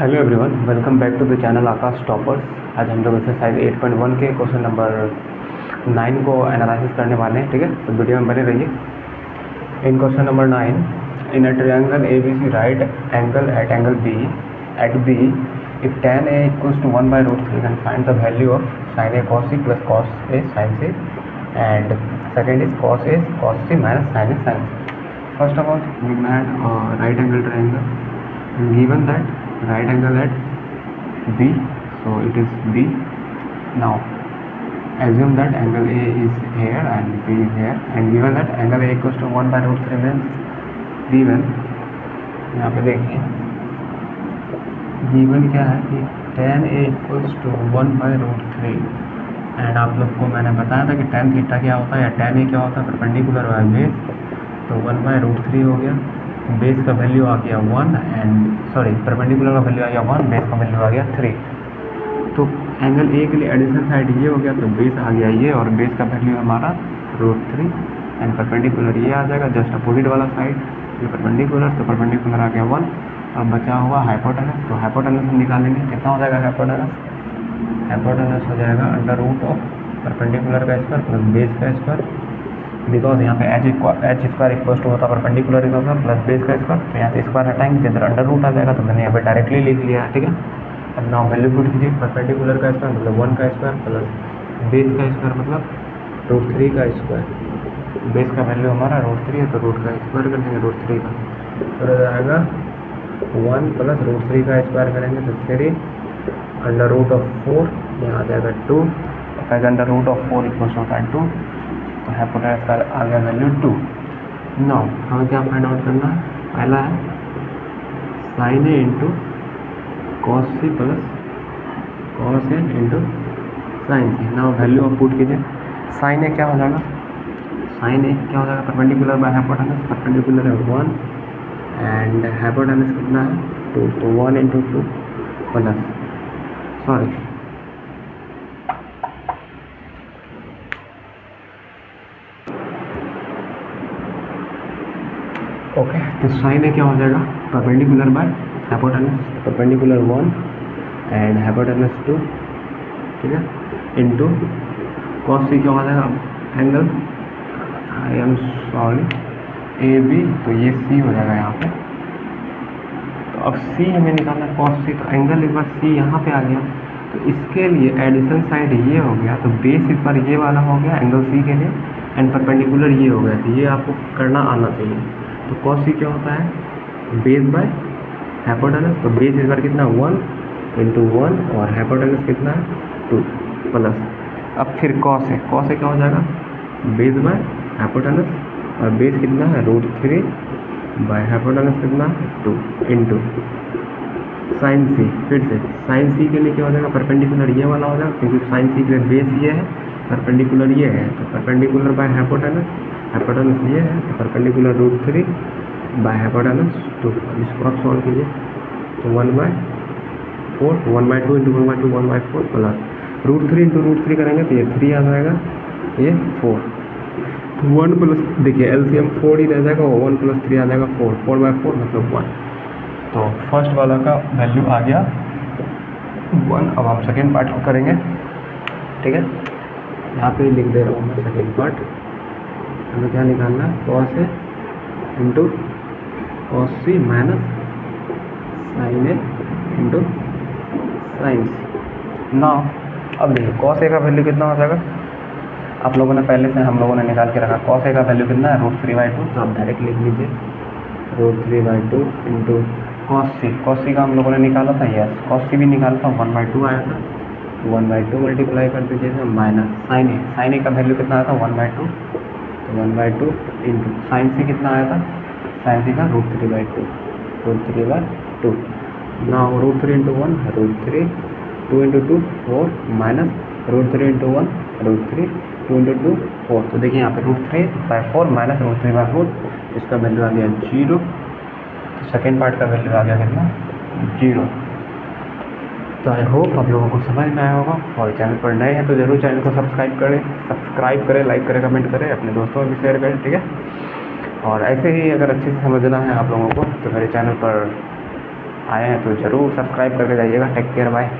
Hello everyone, welcome back to the channel Aakash Toppers. आज हम लोग एक्सरसाइज 8.1 के क्वेश्चन नंबर 9 को एनालिसिस करने वाले हैं। ठीक है, तो वीडियो में बने रहिए। In question number 9, in a triangle A B C right angle at B if tan a equals to 1/√3 then find the value of sin a cos c plus cos a sin c and second is cos a cos c minus sin a sin c. First of all, we had a right angle triangle and given that right angle at B, so it is B. Now assume that angle A is here and B is here, and given that angle A equals to 1/√3 means given, यहाँ पे देखिए given क्या है कि tan A equals to 1/√3 and आप लोग को मैंने बताया था कि tan थीटा क्या होता है या tan A क्या होता है, परपेंडिकुलर बाय बेस। तो 1/√3 हो गया, बेस का वैल्यू आ गया 1 एंड परपेंडिकुलर का वैल्यू आ गया 1, बेस का वैल्यू आ गया 3। तो एंगल ए के लिए एडिशन साइड ये हो गया, तो बेस आ गया ये और बेस का वैल्यू हमारा √3 एंड परपेंडिकुलर ये आ जाएगा जस्ट अपोजिट वाला साइड, ये परपेंडिकुलर, तो परपेंडिकुलर आ गया 1 और बचा हुआ हाइपोटेनस। तो हाइपोटेनस हम निकालेंगे, कितना हो जाएगा हाइपोटेनस? हाइपोटेनस हो जाएगा √ऑफ परपेंडिकुलर का स्क्वायर प्लस बेस का स्क्वायर, बिकॉज यहाँ पे एच स्क्वायर इक्वल टू होता है परपेंडिकुलर का स्क्वायर प्लस बेस का स्क्वायर। तो यहाँ पे स्क्वायर हटाएंगे, जिधर √रूट आ जाएगा, तो मैंने यहाँ पे डायरेक्टली लिख लिया है। ठीक है, अब नाउ वैल्यू पुट कीजिए, परपेंडिकुलर का स्क्वायर मतलब 1 का स्क्वायर प्लस बेस का स्क्वायर मतलब √3 का स्क्वायर। बेस का वैल्यू हमारा √3 है, तो रूट का स्क्वायर कर देंगे √3 का, तो हो जाएगा 1 प्लस √3 का स्क्वायर करेंगे तो 3 √4, यहाँ आ जाएगा 2, √4 इक्वल्स होता है 2, तो हाइपोटेनस का आ गया वैल्यू 2। नाउ हमें क्या फाइंड आउट करना है? पहला है sine A into cos C plus cos A into sine C. Now value आप पुट कीजिए। साइन ए क्या हो जाएगा? साइन ए क्या हो जाएगा? परपेंडिकुलर बाय हाइपोटेनस, परपेंडिकुलर है 1 एंड हाइपोटेनस कितना है 2, तो 1 इंटू 2 प्लस ओके, तो साइन ए क्या हो जाएगा? Perpendicular by hypotenuse, perpendicular 1 and hypotenuse 2, ठीक है, इनटू कॉस सी क्या हो जाएगा? Angle I am sorry A B, तो ये सी हो जाएगा यहाँ पे। तो अब सी हमें निकालना है कॉस सी, तो एंगल एक बार सी यहाँ पे आ गया, तो इसके लिए एडिशन साइड ये हो गया, तो बेस एक बार ये वाला हो गया एंगल सी के लिए एंड परपेंडिकुलर ये हो गया, तो ये आपको करना आना चाहिए। तो कॉस सी क्या होता है? बेस बाय हाइपोटेनस, तो बेस इस बार कितना 1 इंटू 1 और हाइपोटेनस कितना है 2 प्लस। अब फिर कॉस है, कॉस ए क्या हो जाएगा? बेस बाय हाइपोटेनस और बेस कितना है √3 बाय हाइपोटेनस कितना है 2 इंटू साइन सी। फिर से साइन सी के लिए क्या हो जाएगा? परपेंडिकुलर ये वाला हो जाएगा, क्योंकि साइन सी के लिए बेस ये है, परपेंडिकुलर ये है, तो परपेंडिकुलर बाय हाइपोटेनस, हाइपोटेनस ये है, तो परपेंडिकुलर √3 बाय हाइपोटेनस 2। इसको आप सॉल्व कीजिए, तो 1/4, 1/2 इंटू 1/2 1/4 प्लस √3 इंटू √3 करेंगे तो ये 3 आ जाएगा, ये 4, तो 1 प्लस, देखिए एलसीएम 4 ही रह जाएगा, 1 प्लस 3 आ जाएगा 4, 4/4 मतलब 1। तो फर्स्ट वाला का वैल्यू आ गया 1। अब हम सेकेंड पार्ट को करेंगे। ठीक है, यहाँ पे लिख दे रहा हूँ मैं सेकेंड पार्ट। हमें क्या निकालना है? Cos A into cos C minus sign A into sine सी। ना अब देखिए कॉस ए का वैल्यू कितना हो जाएगा? आप लोगों ने पहले से हम लोगों ने निकाल के रखा। कॉस ए का वैल्यू कितना है? √3/2, तो आप डायरेक्ट लिख लीजिए √3/2 इंटू कॉस सी। कॉस सी का हम लोगों ने निकाला था, यस, कॉस सी भी निकाला था, 1/2 आया था, 1/2 मल्टीप्लाई कर दीजिए माइनस साइन ए। साइन ए का वैल्यू कितना आया था? 1/2, तो 1/2 इंटू साइन सी कितना आया था? साइन सी का √3/2, √3/2। ना √3 into 1 √3, 2 into 2 4 minus √3 into 1 √3, 2 into 2 4। तो देखिए यहाँ पे √3/4 माइनस √3/4, इसका वैल्यू आ गया 0। तो सेकेंड पार्ट का वैल्यू आ गया कितना? 0। तो आई होप आप लोगों को समझ में आया होगा, और चैनल पर नए हैं तो ज़रूर चैनल को सब्सक्राइब करें, लाइक करें, कमेंट करें, अपने दोस्तों में भी शेयर करें। ठीक है, और ऐसे ही अगर अच्छे से समझना है आप लोगों को तो मेरे चैनल पर आए हैं तो ज़रूर सब्सक्राइब करके जाइएगा। Take care, bye.